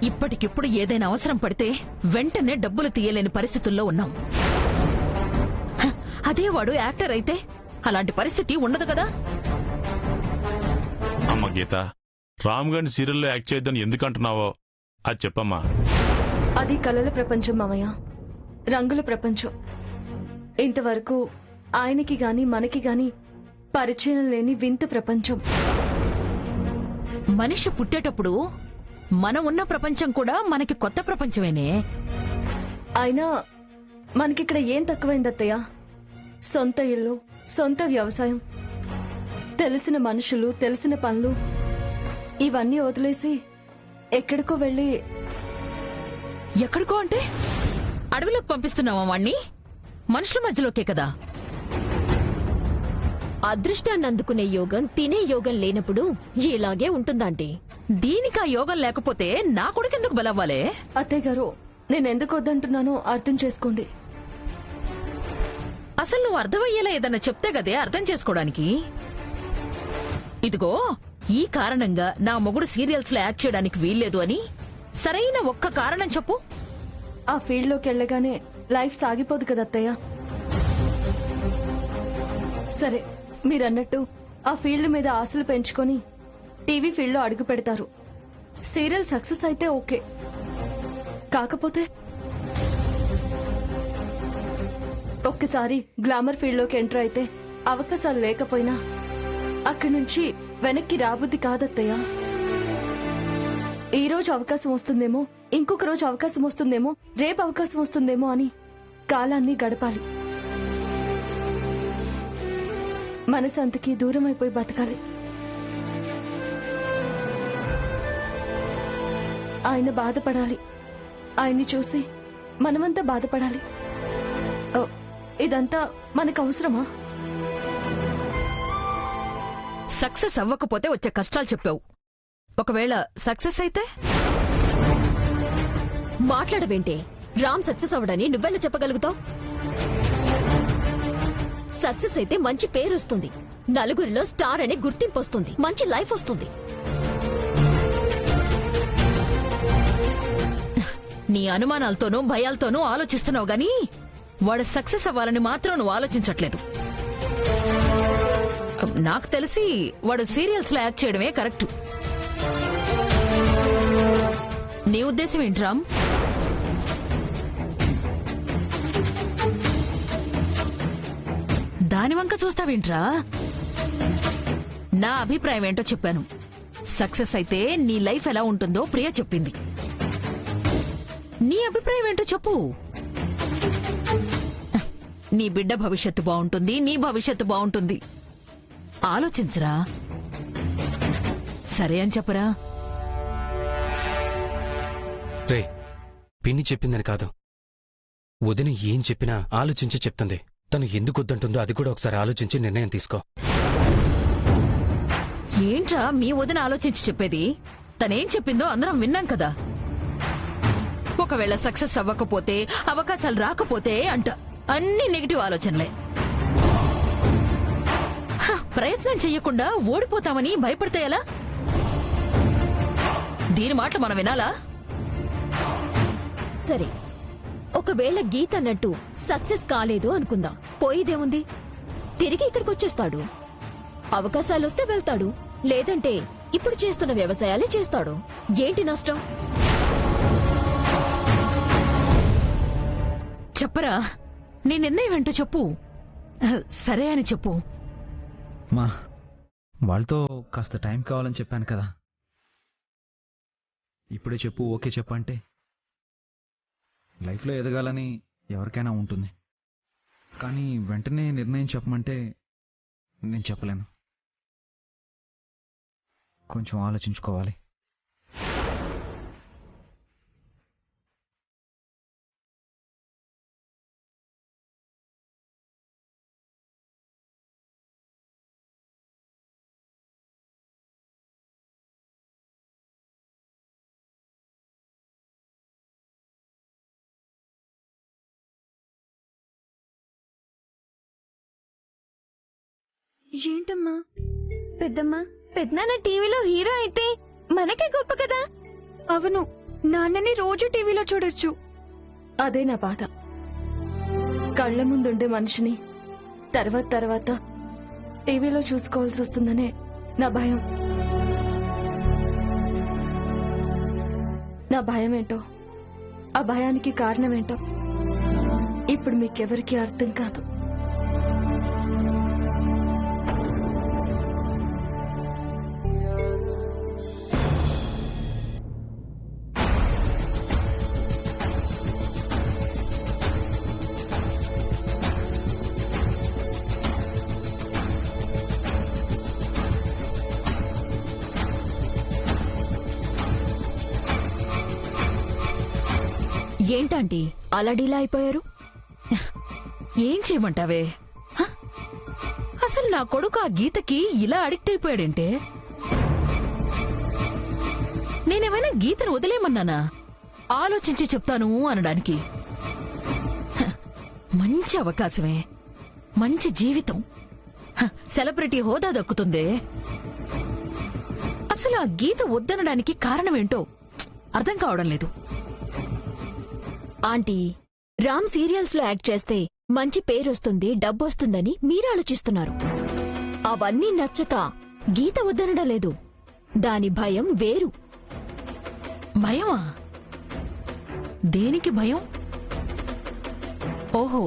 ఇప్పటికిప్పుడు ఏదైనా అవసరం పడితే వెంటనే డబ్బులు తీయలేని పరిస్థితుల్లో ఉన్నాం. అదే వాడు యాక్టర్ అయితే అలాంటి పరిస్థితి ఉండదు కదా. అమ్మ గీత, రామ్ గారిని సీరియల్లో యాక్ట్ చేయొద్దని ఎందుకు అంటున్నావో అది చెప్పమ్మా. అది కళల ప్రపంచం మామయ్య, రంగుల ప్రపంచం. ఇంతవరకు ఆయనకి గాని మనకి గాని పరిచయం లేని వింత ప్రపంచం. మనిషి పుట్టేటప్పుడు మనం ఉన్న ప్రపంచం కూడా మనకి కొత్త ప్రపంచమేనే. అయినా మనకిక్కడ ఏం తక్కువైందత్తయ్య? సొంత ఇల్లు, సొంత వ్యవసాయం, తెలిసిన మనుషులు, తెలిసిన పనులు, ఇవన్నీ వదిలేసి ఎక్కడికో వెళ్ళి. ఎక్కడికో అంటే అడవిలోకి పంపిస్తున్నావా వాణ్ణి? మనుషుల మధ్యలోకే కదా. అదృష్టాన్ని అందుకునే యోగం తినే యోగం లేనప్పుడు ఇలాగే ఉంటుందంటీ. దీనికి ఆ యోగం లేకపోతే నా కొడుకెందుకు బలవ్వాలే? అత్తయ్య గారు, నేనెందుకు వద్దంటున్నానో అర్థం చేసుకోండి. అసలు నువ్వు అర్థమయ్యేలా ఏదన్నా చెప్తే గదే అర్థం చేసుకోవడానికి. ఇదిగో, ఈ కారణంగా నా మొగుడు సీరియల్స్ లో యాక్ట్ చేయడానికి వీల్లేదు అని సరైన ఒక్క కారణం చెప్పు. ఆ ఫీల్డ్ లోకి వెళ్ళగానే లైఫ్ సాగిపోదు కదా అత్తయ్య. సరే, మీరన్నట్టు ఆ ఫీల్డ్ మీద ఆశలు పెంచుకొని టీవీ ఫీల్డ్ లో అడుగు పెడతారు. సీరియల్ సక్సెస్ అయితే ఓకే, కాకపోతే ఒక్కసారి గ్లామర్ ఫీల్డ్ లోకి ఎంటర్ అయితే అవకాశాలు లేకపోయినా అక్కడి నుంచి వెనక్కి రాబుద్ది కాదత్తయ్య. ఈ రోజు అవకాశం వస్తుందేమో, ఇంకొక రోజు అవకాశం వస్తుందేమో, రేపు అవకాశం వస్తుందేమో అని కాలాన్ని గడపాలి. మనసంతకి దూరం అయిపోయి బతకాలి. ఆయన బాధపడాలి, ఆయన్ని చూసి మనమంతా బాధపడాలి. ఇదంతా మనకు అవసరమా? సక్సెస్ అవ్వకపోతే వచ్చే కష్టాలు చెప్పావు. ఒకవేళ సక్సెస్ అయితే? మాట్లాడవేంటే? రామ్ సక్సెస్ అవ్వడని నువ్వెలా చెప్పగలుగుతావు? సక్సెస్ అయితే మంచి పేరు వస్తుంది, నలుగురిలో స్టార్ అనే గుర్తింపు వస్తుంది, మంచి లైఫ్ వస్తుంది. నీ అనుమానాలతోనూ భయాలతోనూ ఆలోచిస్తున్నావు గానీ వాడు సక్సెస్ అవ్వాలని మాత్రం నువ్వు ఆలోచించట్లేదు. నాకు తెలిసి వాడు సీరియల్స్ లో యాక్ట్ చేయడమే కరెక్ట్. నీ ఉద్దేశం ఏంటి రామ్? దాని వంక చూస్తావేంట్రా? నా అభిప్రాయం ఏంటో చెప్పాను. సక్సెస్ అయితే నీ లైఫ్ ఎలా ఉంటుందో ప్రియ చెప్పింది. నీ అభిప్రాయం ఏంటో చెప్పు. నీ బిడ్డ భవిష్యత్తు బాగుంటుంది, నీ భవిష్యత్తు బాగుంటుంది. ఆలోచించరా. సరే అని చెప్పరా. రే, పిన్ని చెప్పిందని కాదు, వదిన ఏం చెప్పినా ఆలోచించి చెప్తుంది. తను ఎందుకు వద్దంటుందో అది కూడా ఒకసారి ఆలోచించి నిర్ణయం తీసుకో. ఏంట్రా మీ వదిన ఆలోచించి చెప్పేది? తనేం చెప్పిందో అందరం విన్నాం కదా. ఒకవేళ సక్సెస్ అవ్వకపోతే, అవకాశాలు రాకపోతే అంట. అన్ని నెగిటివ్ ఆలోచనలే. ప్రయత్నం చెయ్యకుండా ఓడిపోతామని భయపడితే ఎలా? దీని మాటలు మనం వినాలా? సరే, ఒకవేళ గీత అన్నట్టు సక్సెస్ కాలేదు అనుకుందాం. పోయిదేముంది? తిరిగి ఇక్కడికి వచ్చేస్తాడు. అవకాశాలొస్తే వెళ్తాడు, లేదంటే ఇప్పుడు చేస్తున్న వ్యవసాయాలే చేస్తాడు. ఏంటి నష్టం? చెప్పరా. నీ నిర్ణయం ఏంటో చెప్పు. సరే అని చెప్పు. మా వాళ్ళతో కాస్త టైం కావాలని చెప్పాను కదా, ఇప్పుడే చెప్పు, ఓకే చెప్పు అంటే. లైఫ్లో ఎదగాలని ఎవరికైనా ఉంటుంది, కానీ వెంటనే నిర్ణయం చెప్పమంటే నేను చెప్పలేను. కొంచెం ఆలోచించుకోవాలి. ఏంటమ్మా పెద్దమ్మా, పెద్దనాన్న టీవీలో హీరో అయితే మనకే గొప్ప కదా. అవును, నాన్నని రోజు టీవీలో చూడొచ్చు. అదే నా బాధ. కళ్ల ముందుండే మనిషిని తర్వాత టీవీలో చూసుకోవాల్సి వస్తుందనే నా భయం. నా భయం ఏంటో, ఆ భయానికి కారణమేంటో ఇప్పుడు మీకెవరికీ అర్థం కాదు. ఏంటంటీ అలా డీలా అయిపోయారు? ఏం చేయమంటావే? హ? అసలు నా కొడుకు ఆ గీతకి ఇలా అడిక్ట్ అయిపోయాడంటే నేనేమైనా గీతను వదిలేమన్నానా? ఆలోచించి చెప్తాను అనడానికి. హ, మంచి అవకాశమే, మంచి జీవితం, హ, సెలబ్రిటీ హోదా దక్కుతుందే. అసలు ఆ గీత వద్దనడానికి కారణమేంటో అర్థం కావడం లేదు. ఆంటీ, రామ్ సీరియల్స్ లో యాక్ట్ చేస్తే మంచి పేరొస్తుంది, డబ్బొస్తుందని మీరు ఆలోచిస్తున్నారు. అవన్నీ నచ్చక గీత వద్దనడం లేదు. దాని భయం వేరు. భయమా? దేనికి భయం? ఓహో,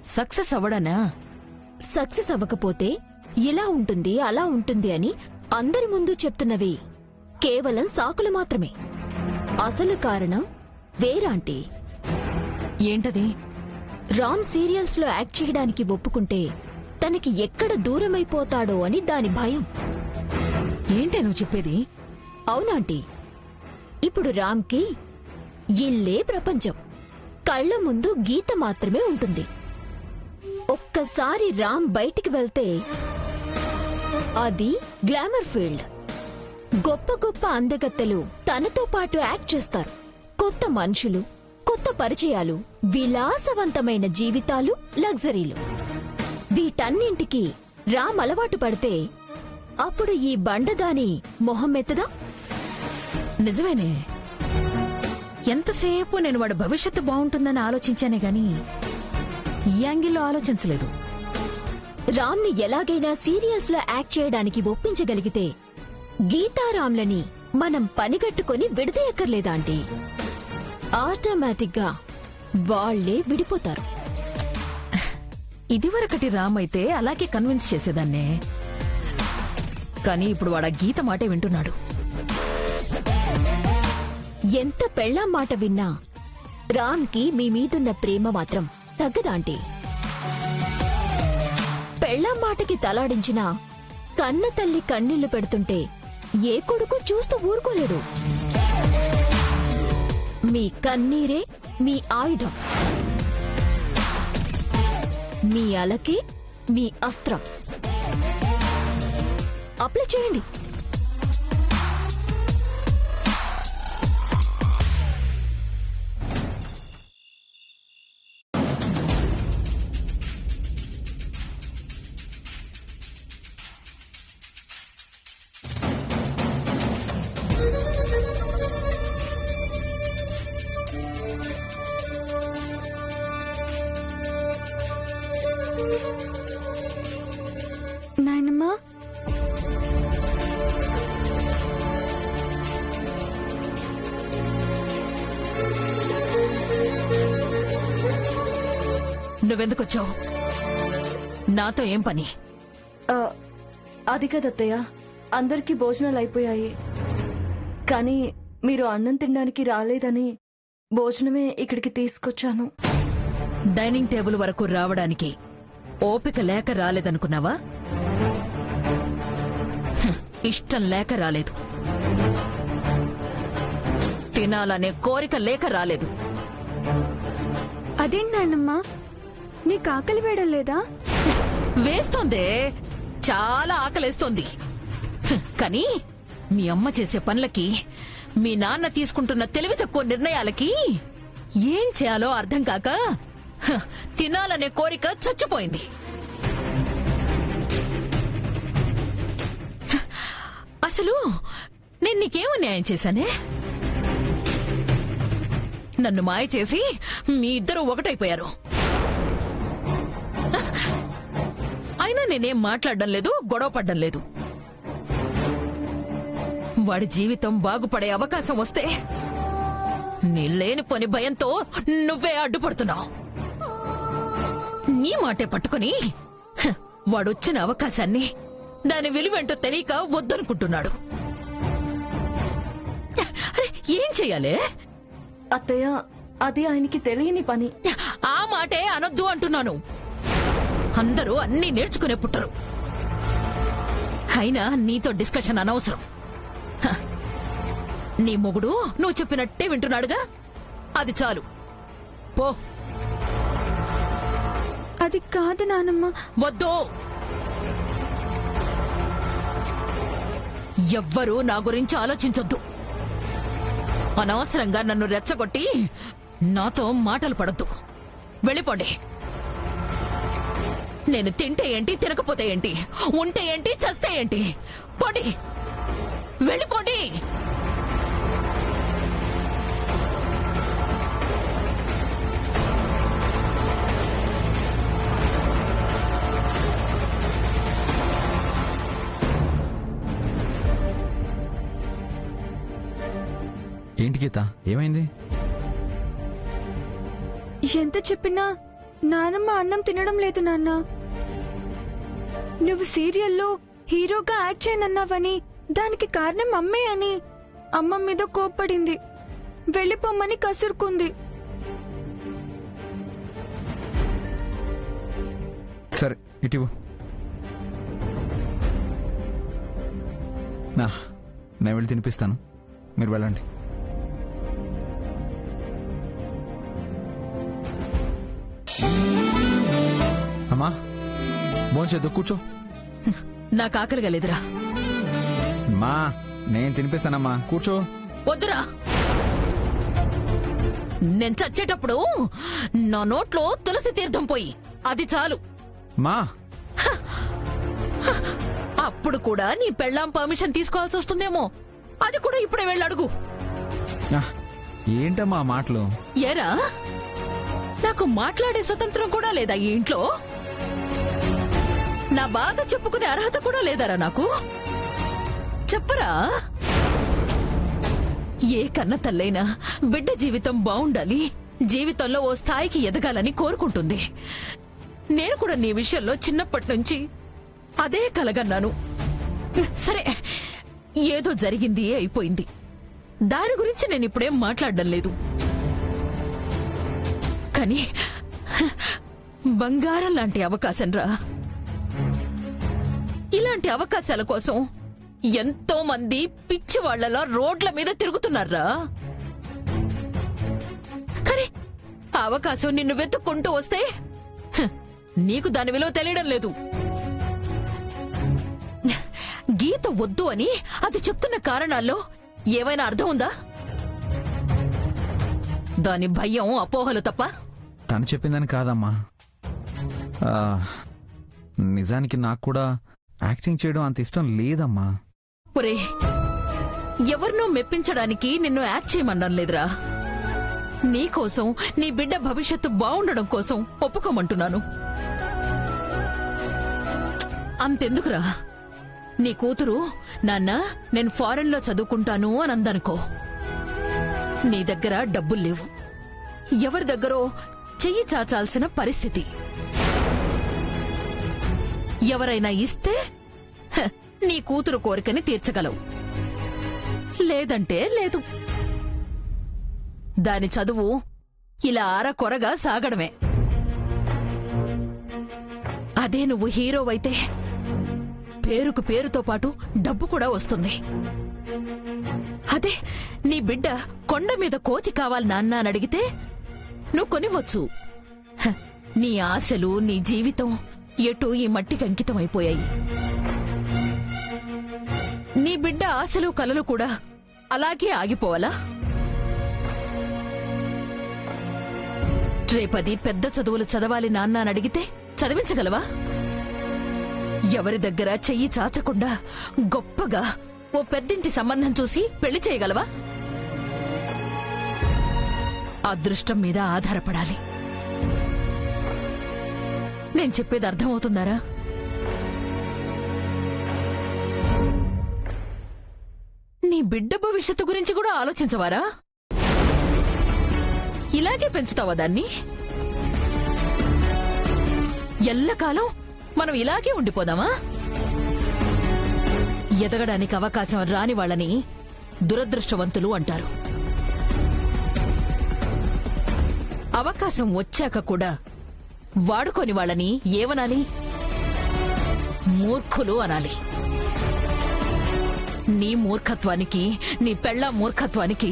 సక్సెస్ అవ్వడానా? సక్సెస్ అవ్వకపోతే ఇలా ఉంటుంది అలా ఉంటుంది అని అందరి ముందు చెప్తున్నవి కేవలం సాకులు మాత్రమే. అసలు కారణం వేరాంటీ. ఏంటది? రామ్ సీరియల్స్ లో యాక్ట్ చేయడానికి ఒప్పుకుంటే తనకి ఎక్కడ దూరమైపోతాడో అని దాని భయం. ఏంటే నువ్వు చెప్పేది? అవునాంటీ, ఇప్పుడు రామ్కి ఇల్లే ప్రపంచం. కళ్ల ముందు గీత మాత్రమే ఉంటుంది. ఒక్కసారి రామ్ బయటికి వెళ్తే అది గ్లామర్ ఫీల్డ్. గొప్ప గొప్ప అందగత్తెలు తనతో పాటు యాక్ట్ చేస్తారు. కొత్త మనుషులు, కొత్త పరిచయాలు, విలాసవంతమైన జీవితాలు, లగ్జరీలు. వీటన్నింటికి రామ్ అలవాటు పడితే అప్పుడు ఈ బండదాని మొహం మెత్తదా? నిజమేనే. ఎంతసేపు నేను వాడి భవిష్యత్తు బాగుంటుందని ఆలోచించానే గాని ఈ యాంగిల్లో ఆలోచించలేదు. రామ్ని ఎలాగైనా సీరియల్స్ లో యాక్ట్ చేయడానికి ఒప్పించగలిగితే గీతారాంలని మనం పనిగట్టుకుని విడదీయక్కర్లేదా ఆంటీ? ఆటోమేటిక్ గా వాళ్లే విడిపోతారు. ఇదివరకటి రామ్ అయితే అలాగే కన్విన్స్ చేసేదాన్నే. కానీ ఇప్పుడు వాడా గీత మాటే వింటున్నాడు. ఎంత పెళ్ళాం మాట విన్నా రామ్కి మీ మీదున్న ప్రేమ మాత్రం తగ్గదాంటీ. పెళ్ళాం మాటకి తలాడించినా కన్న తల్లి కన్నీళ్లు పెడుతుంటే ఏ కొడుకు చూస్తూ ఊరుకోలేడు. మీ కన్నీరే మీ ఆయుధం, మీ అలకే మీ అస్త్రం. అప్లై చేయండి. నాయనమ్మా, నువ్వెందుకొచ్చావు? నాతో ఏం పని? అది కదత్తయ్య, అందరికీ భోజనాలు అయిపోయాయి. కానీ మీరు అన్నం తినడానికి రాలేదని భోజనమే ఇక్కడికి తీసుకొచ్చాను. డైనింగ్ టేబుల్ వరకు రావడానికి ఓపిక లేక రాలేదనుకున్నావా? ఇష్టం లేక రాలేదు, తినాలనే కోరిక లేక రాలేదు. అదేంటి నాయనమ్మా, నీకు ఆకలి వేయడం లేదా? వేస్తోందే, చాలా ఆకలేస్తోంది. కానీ మీ అమ్మ చేసే పనులకి, మీ నాన్న తీసుకుంటున్న తెలివి తక్కువ నిర్ణయాలకి ఏం చేయాలో అర్థం కాక తినాలనే కోరిక చచ్చిపోయింది. అసలు నేను నీకేమో న్యాయం చేశానే? నన్ను మాయ చేసి మీ ఇద్దరు ఒకటైపోయారు. అయినా నేనేం మాట్లాడడం లేదు, గొడవ పడ్డం లేదు. వాడి జీవితం బాగుపడే అవకాశం వస్తే నీ లేనిపోని భయంతో నువ్వే అడ్డుపడుతున్నావు. నీ మాటే పట్టుకుని వాడొచ్చిన అవకాశాన్ని దాని విలువేంటో తెలియక వద్దనుకుంటున్నాడు. అరే, ఏం చెయ్యాలి? అత్తయ్య, అది ఆయనకి తెలియని పని. ఆ మాటే అనొద్దు అంటున్నాను. అందరూ అన్నీ నేర్చుకునే పుట్టరు. అయినా నీతో డిస్కషన్ అనవసరం. హ, నీ మొగుడు నువ్వు చెప్పినట్టే వింటున్నాడుగా, అది చాలు. పో. అది కాదు నానమ్మ. వద్దు. ఎవ్వరూ నా గురించి ఆలోచించొద్దు. అనవసరంగా నన్ను రెచ్చగొట్టి నాతో మాటలు పడద్దు. వెళ్ళిపోండి. నేను తింటే ఏంటి, తినకపోతే ఏంటి, ఉంటే ఏంటి, చస్తే ఏంటి? పోండి, వెళ్ళిపోండి. ఏంటి గీత, ఏమైంది? ఎంత చెప్పినా నానమ్మ అన్నం తినడం లేదు నాన్న. నువ్వు సీరియల్లో హీరోగా యాక్ట్ చేయనన్నావని, దానికి కారణం అమ్మే అని అమ్మ మీద కోప్పడింది. వెళ్ళిపోమ్మని కసురుకుంది. సరే, ఇటు నేను వెళ్ళి తినిపిస్తాను, మీరు వెళ్ళండి. అమ్మా, భోంచేద్దు, కూర్చో. నాకు ఆకలిగా లేదురా. మా నేను తినిపిస్తానమ్మా, కూర్చో. వద్దురా. నేను చచ్చేటప్పుడు నా నోట్లో తులసి తీర్థం పోయి, అది చాలు. మా అప్పుడు కూడా నీ పెళ్ళాం పర్మిషన్ తీసుకోవాల్సి వస్తుందేమో. అది కూడా ఇప్పుడే వెళ్ళి అడుగు. ఏంటమ్మా మాటలు? ఏరా, నాకు మాట్లాడే స్వతంత్రం కూడా లేదా ఈ ఇంట్లో? నా బాధ చెప్పుకునే అర్హత కూడా లేదరా నాకు? చెప్పరా. ఏ కన్న తల్లైనా బిడ్డ జీవితం బావుండాలి, జీవితంలో ఓ స్థాయికి ఎదగాలని కోరుకుంటుంది. నేను కూడా నీ విషయంలో చిన్నప్పటి నుంచి అదే కలగన్నాను. సరే, ఏదో జరిగింది, అయిపోయింది. దాని గురించి నేను ఇప్పుడేం మాట్లాడడం లేదు. కానీ బంగారం లాంటి అవకాశం రా. ఇలాంటి అవకాశాల కోసం ఎంతో మంది పిచ్చి వాళ్లలా రోడ్ల మీద తిరుగుతున్నారా. కానీ ఆ అవకాశం నిన్ను వెతుక్కుంటూ వస్తే నీకు దాని విలువ తెలియడం లేదు. గీత వద్దు అని అది చెప్తున్న కారణాల్లో ఏమైనా అర్థం ఉందా? దాని భయం, అపోహలు తప్ప. తను చెప్పిందని కాదమ్మా. నిజానికి నాకు కూడా యాక్టింగ్ చేయడం అంత ఇష్టం లేదమ్మా. ఒరే, ఎవరినో మెప్పించడానికి నిన్ను యాక్ట్ చేయమనడం లేదురా. నీకోసం, నీ బిడ్డ భవిష్యత్తు బాగుండడం కోసం ఒప్పుకోమంటున్నాను. అంతెందుకురా, నీ కూతురు నాన్న నేను ఫారెన్ లో చదువుకుంటాను అని అందనుకో. నీ దగ్గర డబ్బుల్లేవు, ఎవరి దగ్గరో చెయ్యి చాచాల్సిన పరిస్థితి. ఎవరైనా ఇస్తే నీ కూతురు కోరికని తీర్చగలవు, లేదంటే లేదు. దాని చదువు ఇలా ఆరకొరగా సాగడమే. అదే నువ్వు హీరోవైతే పేరుకు పేరుతో పాటు డబ్బు కూడా వస్తుంది. అదే నీ బిడ్డ కొండ మీద కోతి కావాలి నాన్న అని అడిగితే నువ్వు కొనివ్వచ్చు. నీ ఆశలు, నీ జీవితం ఎటూ ఈ మట్టికి అంకితం అయిపోయాయి. నీ బిడ్డ ఆశలు, కలలు కూడా అలాగే ఆగిపోవాలా? రేపది పెద్ద చదువులు చదవాలి నాన్న అని అడిగితే చదివించగలవా? ఎవరి దగ్గర చెయ్యి చాచకుండా గొప్పగా ఓ పెద్దింటి సంబంధం చూసి పెళ్లి చేయగలవా? అదృష్టం మీద ఆధారపడాలి. నేను చెప్పేది అర్థమవుతుందారా? నీ బిడ్డ భవిష్యత్తు గురించి కూడా ఆలోచించవారా? ఇలాగే పెంచుతావా దాన్ని? ఎల్లకాలం మనం ఇలాగే ఉండిపోదామా? ఎదగడానికి అవకాశం రాని వాళ్ళని దురదృష్టవంతులు అంటారు. అవకాశం వచ్చాక కూడా వాడుకోని వాళ్ళని ఏమనాలి? మూర్ఖులు అనాలి. నీ మూర్ఖత్వానికి, నీ పెళ్ళ మూర్ఖత్వానికి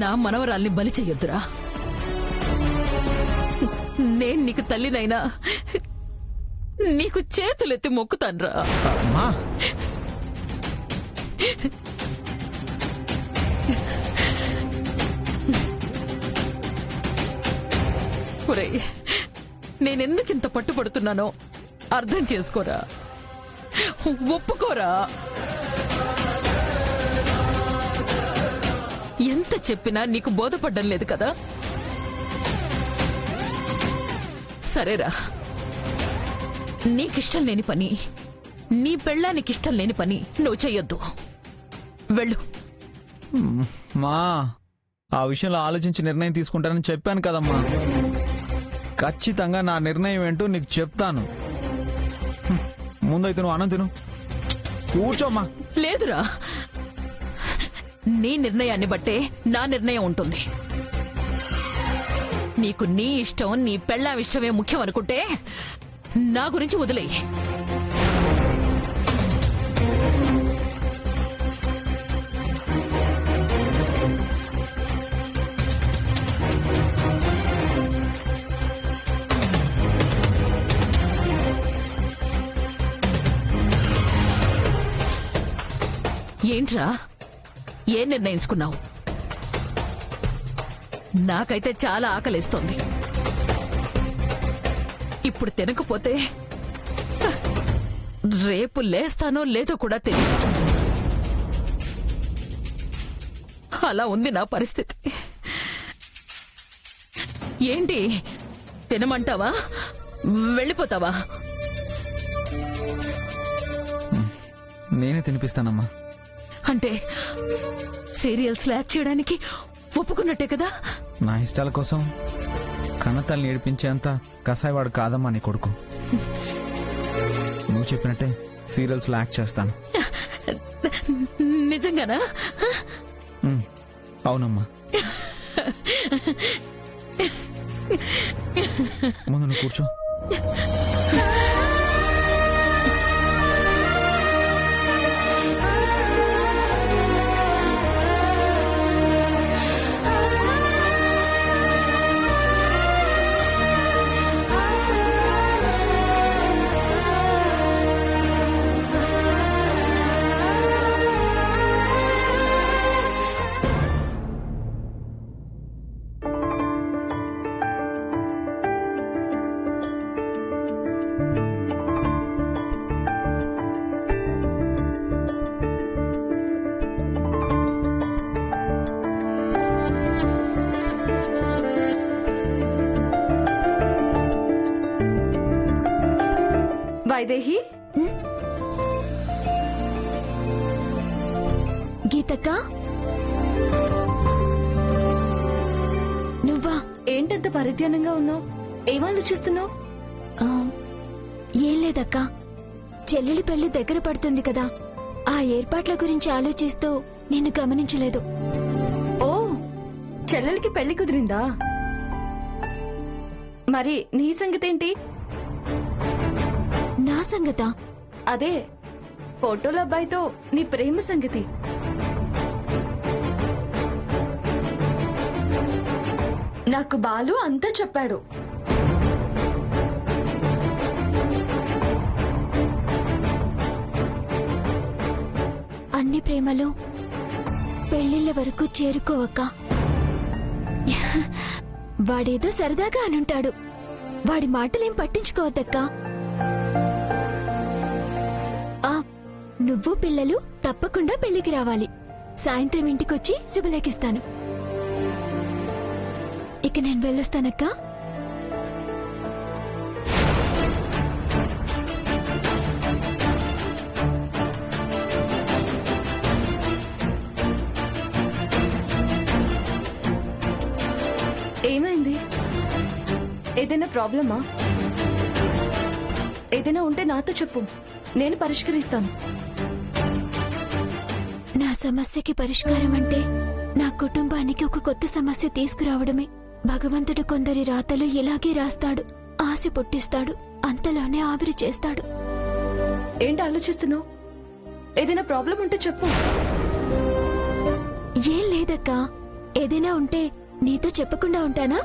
నా మనవరాల్ని బలి చెయ్యొద్దురా. నేను నీకు తల్లినైనా నీకు చేతులెత్తి మొక్కుతాన్రా. అమ్మా ఒరేయ్, నేనెందుకింత పట్టుపడుతున్నానో అర్థం చేసుకోరా, ఒప్పుకోరా. ఎంత చెప్పినా నీకు బోధపడ్డం లేదు కదా. సరేరా, నీకిష్టం లేని పని, నీ పెళ్ళానికిష్టం లేని పని నువ్వు చెయ్యొద్దు. వెళ్ళు. మా ఆ విషయంలో ఆలోచించి నిర్ణయం తీసుకుంటానని చెప్పాను కదమ్మా. ఖచ్చితంగా నా నిర్ణయం ఏంటో నీకు చెప్తాను. ముందైతే నువ్వు అన్నం తిను. కూర్చోమ్మా. లేదురా, నీ నిర్ణయాన్ని బట్టే నా నిర్ణయం ఉంటుంది. నీకు నీ ఇష్టం, నీ పెళ్ళాం ఇష్టమే ముఖ్యం అనుకుంటే నా గురించి వదిలేయి. ఏంట్రా, ఏం నిర్ణయించుకున్నావు? నాకైతే చాలా ఆకలిస్తోంది. ఇప్పుడు తినకపోతే రేపు లేస్తానో లేదో కూడా తెలియదు. అలా ఉంది నా పరిస్థితి. ఏంటి, తినమంటావా? వెళ్ళిపోతావా? నేనే తినిపిస్తానమ్మా. అంటే సీరియల్స్ లో యాక్ట్ చేయడానికి ఒప్పుకున్నట్టే కదా? నా ఇష్టాల కోసం కన్నతల్ని ఏడిపించేంత కసాయవాడు కాదమ్మా నీ కొడుకు. నువ్వు చెప్పినట్టే సీరియల్స్ లో యాక్ట్ చేస్తాను. నిజంగానా? అవునమ్మా. ముందు నువ్వు కూర్చో. వైదేహి, గీతక్క, నువ్వా? ఏంటంత పరిధ్యానంగా ఉన్నావు? ఏం ఆలోచిస్తున్నావు? ఆ, ఏం లేదక్క, చెల్లెలి పెళ్లి దగ్గర పడుతుంది కదా, ఆ ఏర్పాట్ల గురించి ఆలోచిస్తూ నిన్ను గమనించలేదు. ఓ, చెల్లెలికి పెళ్లి కుదిరిందా? మరి నీ సంగతేంటి? నా సంగతా? అదే ఫోటోల అబ్బాయితో నీ ప్రేమ సంగతి. నాకు బాలు అంతా చెప్పాడు. అన్ని ప్రేమలు పెళ్లిళ్ల వరకు చేరుకోవక్క. వాడేదో సరదాగా అనుంటాడు, వాడి మాటలేం పట్టించుకోవద్దక్కా. నువ్వు పిల్లలు తప్పకుండా పెళ్లికి రావాలి. సాయంత్రం ఇంటికొచ్చి శుభలేఖిస్తాను. ఇక నేను వెళ్ళొస్తానక్క. ఏమైంది? ఏదైనా ప్రాబ్లమా? ఏదైనా ఉంటే నాతో చెప్పు, నేను పరిష్కరిస్తాను. నా సమస్యకి పరిష్కారం అంటే నా కుటుంబానికి ఒక కొత్త సమస్య తీసుకురావడమే. భగవంతుడు కొందరి రాతలు ఇలాగే రాస్తాడు, ఆశ పుట్టిస్తాడు, అంతలోనే ఆవిరి చేస్తాడు. ఏంటి ఆలోచిస్తున్నావు? ఏదైనా ప్రాబ్లం ఉంటే చెప్పు. ఏం లేదక్కా, ఏదైనా ఉంటే నీతో చెప్పకుండా ఉంటానా?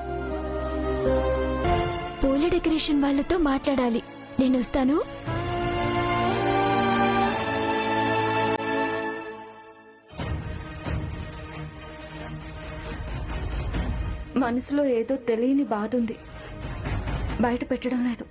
పూల డెకరేషన్ వాళ్ళతో మాట్లాడాలి. నేను వస్తాను. మనసులో ఏదో తెలియని బాధ ఉంది, బయట పెట్టడం లేదు.